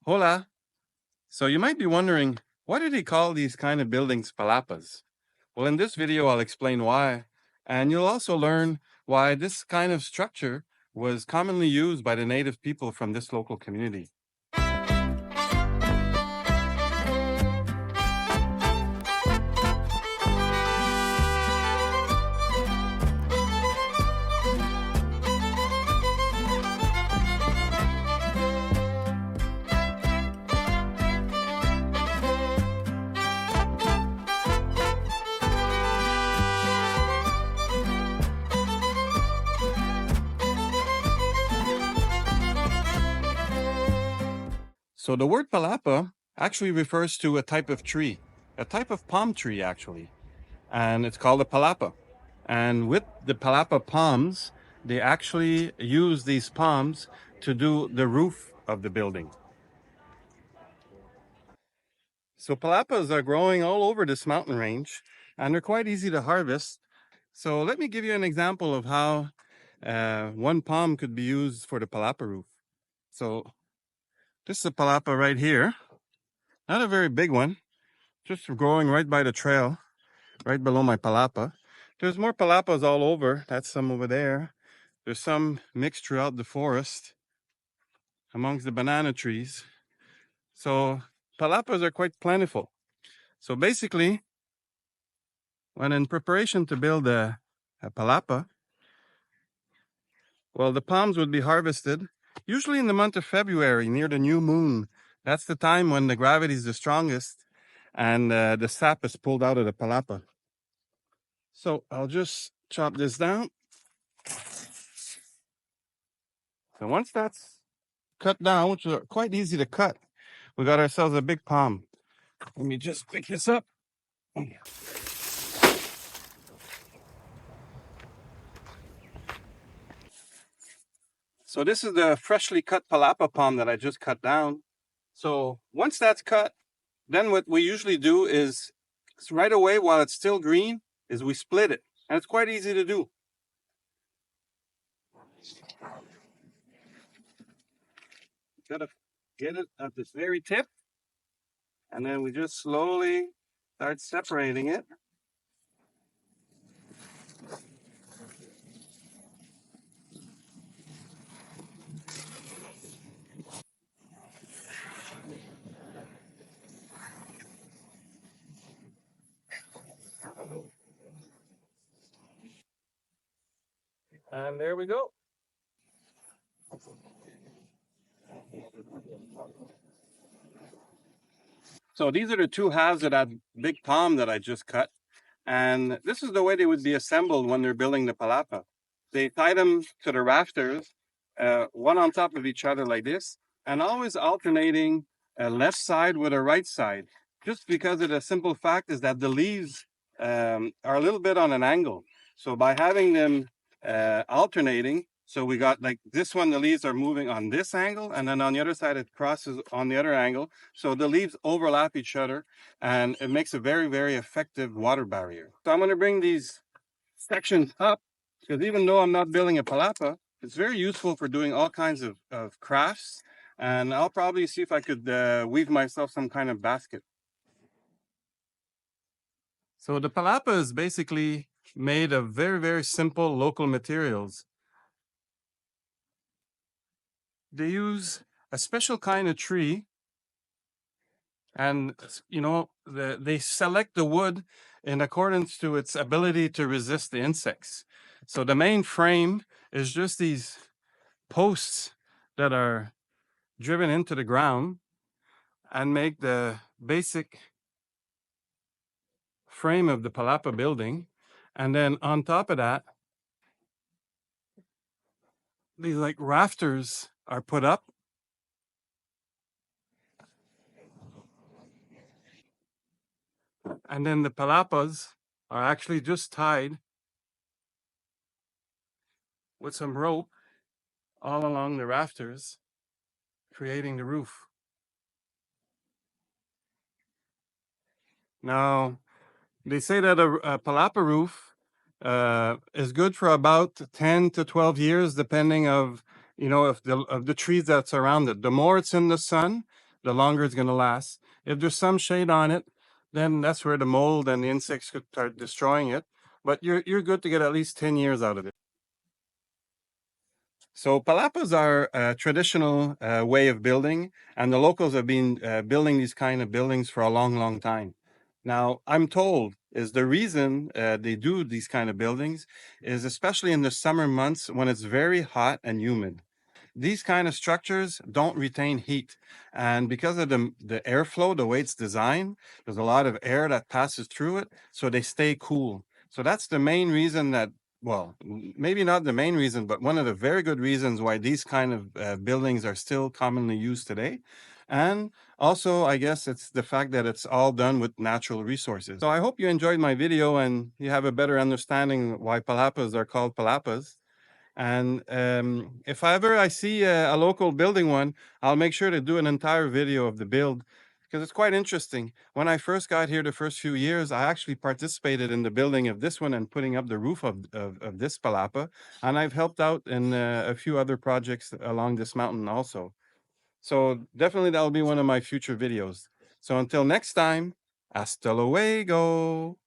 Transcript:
Hola. So you might be wondering, why do they call these kind of buildings palapas? Well, in this video, I'll explain why, and you'll also learn why this kind of structure was commonly used by the native people from this local community. So the word palapa actually refers to a type of tree, a type of palm tree actually, and it's called a palapa. And with the palapa palms, they actually use these palms to do the roof of the building. So palapas are growing all over this mountain range, and they're quite easy to harvest. So let me give you an example of how one palm could be used for the palapa roof. So this is a palapa right here, not a very big one, just growing right by the trail, right below my palapa. There's more palapas all over. That's some over there. There's some mixed throughout the forest amongst the banana trees. So palapas are quite plentiful. So basically, when in preparation to build a palapa, well, the palms would be harvested usually in the month of February near the new moon. That's the time when the gravity is the strongest and the sap is pulled out of the palapa. So I'll just chop this down. So once that's cut down, which is quite easy to cut, we got ourselves a big palm. Let me just pick this up. So this is the freshly cut palapa palm that I just cut down. So once that's cut, then what we usually do is right away while it's still green is we split it. And it's quite easy to do. Gotta get it at this very tip. And then we just slowly start separating it. And there we go. So these are the two halves of that big palm that I just cut. And this is the way they would be assembled when they're building the palapa. They tie them to the rafters, one on top of each other like this, and always alternating a left side with a right side. Just because of the simple fact is that the leaves are a little bit on an angle. So by having them alternating, so we got like this one, the leaves are moving on this angle, and then on the other side, it crosses on the other angle. So the leaves overlap each other, and it makes a very, very effective water barrier. So I'm going to bring these sections up, because even though I'm not building a palapa, it's very useful for doing all kinds of crafts. And I'll probably see if I could weave myself some kind of basket. So the palapa is basically made of very, very simple local materials. They use a special kind of tree, and they select the wood in accordance to its ability to resist the insects. So the main frame is just these posts that are driven into the ground and make the basic frame of the palapa building. And then on top of that, these like rafters are put up. And then the palapas are actually just tied with some rope all along the rafters, creating the roof. Now, they say that a palapa roof is good for about 10 to 12 years, depending of the trees that surround it. The more it's in the sun, the longer it's going to last. If there's some shade on it, then that's where the mold and the insects could start destroying it. But you're good to get at least 10 years out of it. So palapas are a traditional way of building, and the locals have been building these kind of buildings for a long, long time. Now, I'm told is the reason they do these kind of buildings is especially in the summer months when it's very hot and humid. These kind of structures don't retain heat, and because of the airflow, the way it's designed, there's a lot of air that passes through it, so they stay cool. So that's the main reason that, well, maybe not the main reason, but one of the very good reasons why these kind of buildings are still commonly used today. And also, I guess it's the fact that it's all done with natural resources. So I hope you enjoyed my video and you have a better understanding why palapas are called palapas. And if ever I see a local building one, I'll make sure to do an entire video of the build because it's quite interesting. When I first got here the first few years, I actually participated in the building of this one and putting up the roof of this palapa. And I've helped out in a few other projects along this mountain also. So definitely that'll be one of my future videos. So until next time, hasta luego.